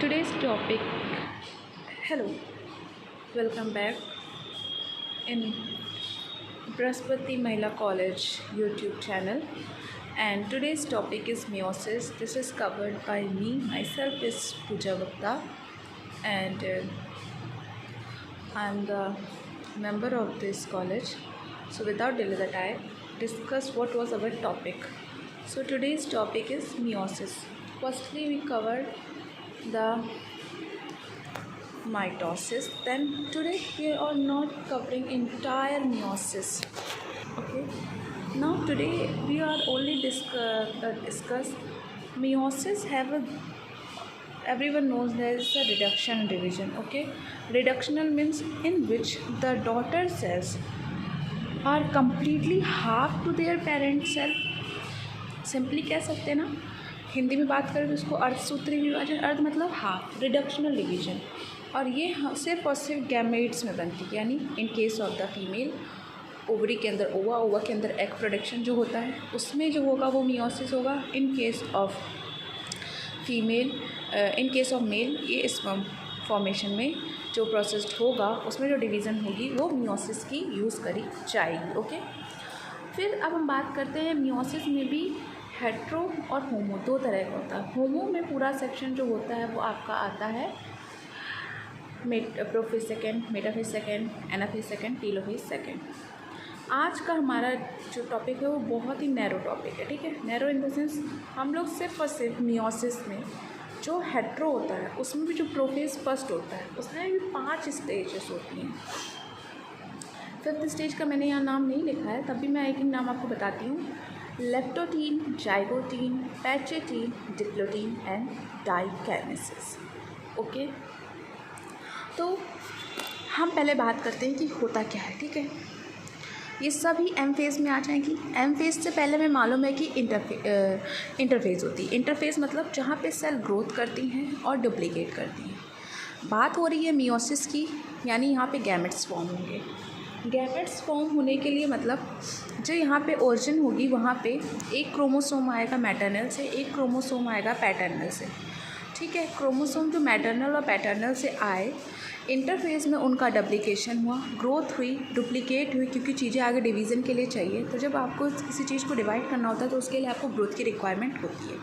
Today's topic, hello, welcome back in Braspati Mahila College YouTube channel. And today's topic is meiosis. This is covered by me. Myself is Pooja Gupta, and I'm the member of this college. So without delay that I discuss what was our topic. So today's topic is meiosis. Firstly, we covered the mitosis. Then today we are not covering entire meiosis. Okay. Now today we are only discuss meiosis. Everyone knows there is a reduction and division. Okay. Reductional means in which the daughter cells are completely half to their parent cell. Simply कह सकते हैं ना, हिंदी में बात करें तो इसको अर्धसूत्री विभाजन, अर्ध मतलब हाफ, रिडक्शनल डिवीजन, और ये सिर्फ और सिर्फ गैमेट्स में बनती है। यानी in case of the female ovary के अंदर ओवा के अंदर एग प्रोडक्शन जो होता है उसमें जो होगा वो मियोसिस होगा। In case of female, in case of male ये स्पर्म फॉर्मेशन में जो प्रोसेस होगा उसमें जो डिवीज़न होगी वो मियोसिस की यूज़ करी जाएगी। ओके। फिर अब हम बात करते हैं मियोसिस में भी हेट्रो और होमो दो तरह का होता है। होमो में पूरा सेक्शन जो होता है वो आपका आता है prophase second, metaphase second, anaphase second, telophase second. आज का हमारा जो टॉपिक है वो बहुत ही नैरो टॉपिक है। ठीक है, नैरो इन द सेंस हम लोग सिर्फ और सिर्फ मियोसिस में जो हेट्रो होता है उसमें भी जो प्रोफेज फर्स्ट होता है उसमें भी 5 स्टेजेस होती हैं। 5th स्टेज का मैंने यहाँ नाम नहीं लिखा है, तब भी मैं एक नाम आपको बताती हूँ। Leptotene, zygotene, pachytene, diplotene and diakinesis. Okay, तो हम पहले बात करते हैं कि होता क्या है। ठीक है, ये सभी एम फेज़ में आ जाएंगी। एम फेज़ से पहले हमें मालूम है कि इंटरफेज़ होती है। इंटरफेज़ मतलब जहाँ पे सेल ग्रोथ करती हैं और डुप्लीकेट करती हैं। बात हो रही है मियोसिस की, यानी यहाँ पे गैमेट्स फॉर्म होंगे। गैमेट्स फॉर्म होने के लिए मतलब जो यहाँ पे ओरिजिन होगी वहाँ पे एक क्रोमोसोम आएगा मैटरनल से, एक क्रोमोसोम आएगा पैटर्नल से। ठीक है, क्रोमोसोम जो मैटरनल और पैटर्नल से आए, इंटरफेज में उनका डुप्लीकेशन हुआ, ग्रोथ हुई, डुप्लीकेट हुई, क्योंकि चीज़ें आगे डिवीज़न के लिए चाहिए। तो जब आपको किसी चीज़ को डिवाइड करना होता है तो उसके लिए आपको ग्रोथ की रिक्वायरमेंट होती है।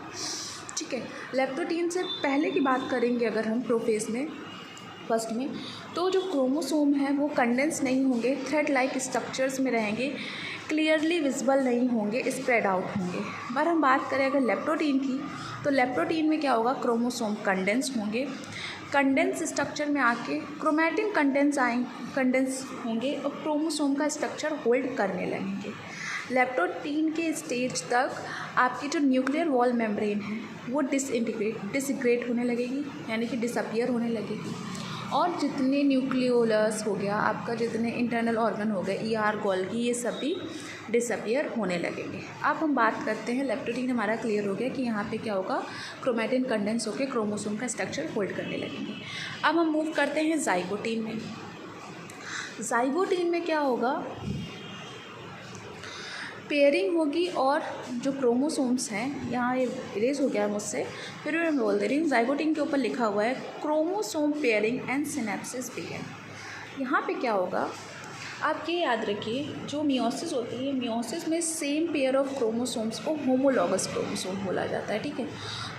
ठीक है, लेप्टोटीन से पहले की बात करेंगे अगर हम प्रोफेज में फर्स्ट में, तो जो क्रोमोसोम है वो कंडेंस नहीं होंगे, थ्रेड लाइक स्ट्रक्चर्स में रहेंगे, क्लियरली विजिबल नहीं होंगे, स्प्रेड आउट होंगे। पर हम बात करें अगर लेप्टोटीन की, तो लेप्टोटीन में क्या होगा, क्रोमोसोम कंडेंस होंगे, कंडेंस स्ट्रक्चर में आके क्रोमैटिन कंडेंस होंगे और क्रोमोसोम का स्ट्रक्चर होल्ड करने लगेंगे। लेप्टोटीन के स्टेज तक आपकी जो न्यूक्लियर वॉल मेम्ब्रेन है वो डिसइंटीग्रेट होने लगेगी, यानी कि डिसअपियर होने लगेगी, और जितने न्यूक्लियोलस हो गया आपका, जितने इंटरनल ऑर्गन हो गए, ER, गोल्गी, ये सब भी डिसअपियर होने लगेंगे। अब हम बात करते हैं, लेप्टोटीन हमारा क्लियर हो गया कि यहाँ पे क्या होगा, क्रोमैटिन कंडेंस होकर क्रोमोसोम का स्ट्रक्चर होल्ड करने लगेंगे। अब हम मूव करते हैं जाइगोटीन में। जाइगोटीन में क्या होगा, पेयरिंग होगी, और जो क्रोमोसोम्स हैं, यहाँ ये इरेज हो गया मुझसे, फिर मैं बोल दे रही हूँ, जाइगोटीन के ऊपर लिखा हुआ है chromosome pairing and synapses begin. यहाँ पे क्या होगा, आप ये याद रखिए, जो मियोसिस होती है, मियोसिस में सेम पेयर ऑफ क्रोमोसोम्स को होमोलॉगस क्रोमोसोम बोला जाता है। ठीक है,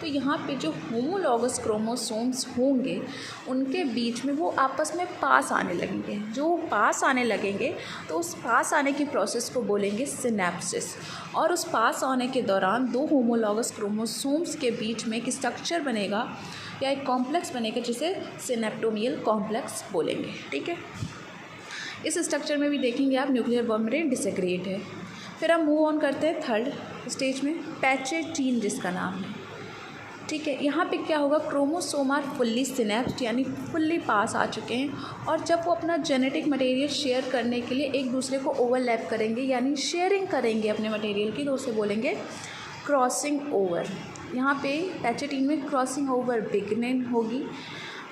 तो यहाँ पे जो होमोलॉगस क्रोमोसोम्स होंगे उनके बीच में वो आपस में पास आने लगेंगे। जो पास आने लगेंगे तो उस पास आने की प्रोसेस को बोलेंगे सिनेप्सिस, और उस पास आने के दौरान दो होमोलॉगस क्रोमोसोम्स के बीच में एक स्ट्रक्चर बनेगा या एक कॉम्प्लेक्स बनेगा जिसे सिनेप्टोमियल कॉम्प्लेक्स बोलेंगे। ठीक है, इस स्ट्रक्चर में भी देखेंगे आप न्यूक्लियर मेम्ब्रेन डिसएग्रीगेट है। फिर हम मूव ऑन करते हैं 3rd स्टेज में, पैचेटीन जिसका नाम है। ठीक है, यहाँ पे क्या होगा, क्रोमोसोम आर फुल्ली सिनेप्स्ड, यानी फुल्ली पास आ चुके हैं, और जब वो अपना जेनेटिक मटेरियल शेयर करने के लिए एक दूसरे को ओवरलैप करेंगे, यानी शेयरिंग करेंगे अपने मटेरियल की, तो उसे बोलेंगे क्रॉसिंग ओवर। यहाँ पे पैचेटीन में क्रॉसिंग ओवर बिगिन होगी।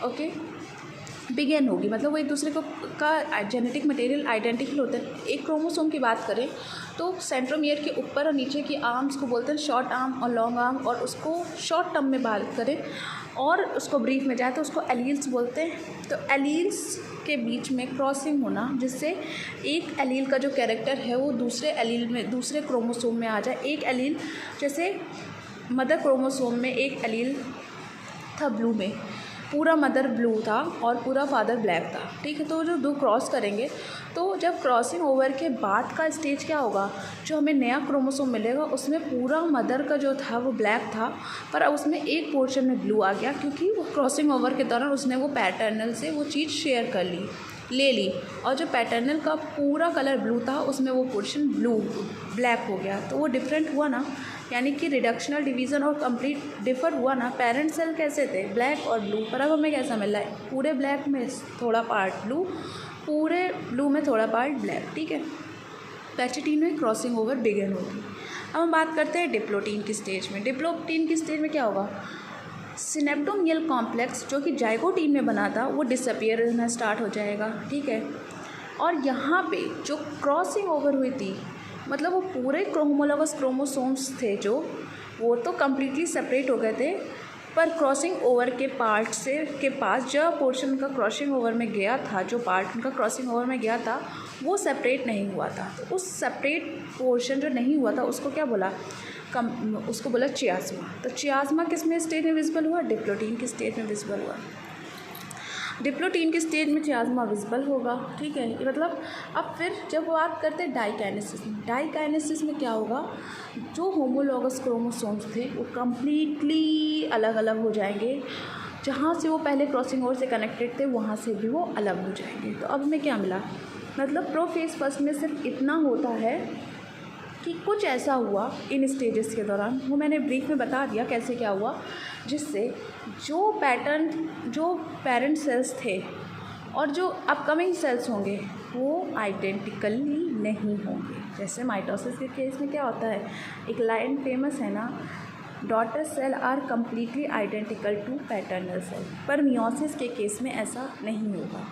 ओके, बिगेन होगी मतलब वो एक दूसरे को का जेनेटिक मटेरियल आइडेंटिकल होता है। एक क्रोमोसोम की बात करें तो सेंट्रोमियर के ऊपर और नीचे की आर्म्स को बोलते हैं शॉर्ट आर्म और लॉन्ग आर्म, और उसको शॉर्ट टर्म में बात करें और उसको ब्रीफ में जाए तो उसको एलील्स बोलते हैं। तो एलील्स के बीच में क्रॉसिंग होना, जिससे एक एलील का जो कैरेक्टर है वो दूसरे एलील में, दूसरे क्रोमोसोम में आ जाए। एक एलील, जैसे मदर क्रोमोसोम में एक एलील था ब्लू में, पूरा मदर ब्लू था और पूरा फादर ब्लैक था, ठीक है। तो जो दो क्रॉस करेंगे, तो जब क्रॉसिंग ओवर के बाद का स्टेज क्या होगा, जो हमें नया क्रोमोसोम मिलेगा उसमें पूरा मदर का जो था वो ब्लैक था, पर अब उसमें एक पोर्शन में ब्लू आ गया, क्योंकि वो क्रॉसिंग ओवर के दौरान उसने वो पैटर्नल से वो चीज़ शेयर कर ली, ले ली। और जो पैटर्नल का पूरा कलर ब्लू था उसमें वो पोर्शन ब्लैक हो गया। तो वो डिफरेंट हुआ ना, यानी कि रिडक्शनल डिवीज़न और कंप्लीट डिफर हुआ ना। पेरेंट सेल कैसे थे, ब्लैक और ब्लू, पर अब हमें कैसा मिल रहा है, पूरे ब्लैक में थोड़ा पार्ट ब्लू, पूरे ब्लू में थोड़ा पार्ट ब्लैक, ठीक है। पैचिटीन में क्रॉसिंग ओवर बिगिन होगी। अब हम बात करते हैं डिप्लोटीन की स्टेज में। डिप्लोटीन की स्टेज में क्या होगा, सिनेप्टोमियल कॉम्प्लेक्स जो कि जाइगोटीन में बना था वो डिसअपियर होना स्टार्ट हो जाएगा, ठीक है। और यहाँ पे जो क्रॉसिंग ओवर हुई थी, मतलब वो पूरे होमोलॉगस क्रोमोसोम्स थे जो, वो तो कम्प्लीटली सेपरेट हो गए थे, पर क्रॉसिंग ओवर के पार्ट से के पास जो पोर्शन उनका क्रॉसिंग ओवर में गया था, जो पार्ट उनका क्रॉसिंग ओवर में गया था वो सेपरेट नहीं हुआ था। तो उस सेपरेट पोर्शन जो नहीं हुआ था उसको क्या बोला, उसको बोला चियाज़मा। तो चियाज़मा किस में स्टेज में विजिबल हुआ, डिप्लोटीन की स्टेज में विजिबल हुआ। डिप्लोटीन की स्टेज में चियाज़मा विजिबल होगा, ठीक है। मतलब अब फिर जब बात करते हैं डाइकाइनेसिस में, डाइकाइनेसिस में क्या होगा, जो होमोलॉगस क्रोमोसोम्स थे वो कम्प्लीटली अलग अलग हो जाएंगे। जहाँ से वो पहले क्रॉसिंग ओवर से कनेक्टेड थे वहाँ से भी वो अलग हो जाएंगे। तो अब हमें क्या मिला, मतलब प्रोफेज फर्स्ट में सिर्फ इतना होता है कि कुछ ऐसा हुआ इन स्टेजेस के दौरान, वो मैंने ब्रीफ में बता दिया कैसे क्या हुआ, जिससे जो पेरेंट सेल्स थे और जो अपकमिंग सेल्स होंगे वो आइडेंटिकली नहीं होंगे। जैसे माइटोसिस के केस में क्या होता है, एक लाइन फेमस है ना, daughter cell are completely identical to paternal cell, पर मियोसिस के केस में ऐसा नहीं होगा।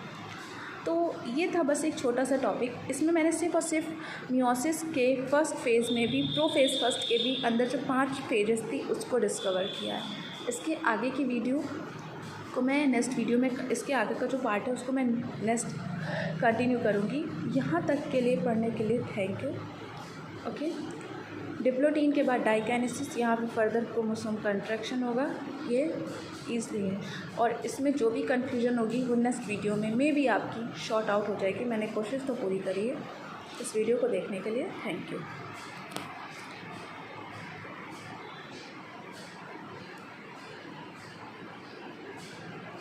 तो ये था बस एक छोटा सा टॉपिक। इसमें मैंने सिर्फ और सिर्फ मियोसिस के फर्स्ट फेज़ में भी, प्रोफेज फर्स्ट के भी अंदर जो 5 फेजेस थी उसको डिस्कवर किया है। इसके आगे की वीडियो को मैं नेक्स्ट वीडियो में, इसके आगे का जो पार्ट है उसको मैं नेक्स्ट कंटिन्यू करूँगी। यहाँ तक के लिए पढ़ने के लिए थैंक यू। ओके, डिप्लोटीन के बाद डाइकाइनेसिस, यहाँ पे फर्दर क्रोमोसोम कंट्रैक्शन होगा, ये ईज़िली है। और इसमें जो भी कन्फ्यूजन होगी वो नेक्स्ट वीडियो में मे भी आपकी शॉर्ट आउट हो जाएगी। मैंने कोशिश तो पूरी करी है। इस वीडियो को देखने के लिए थैंक यू।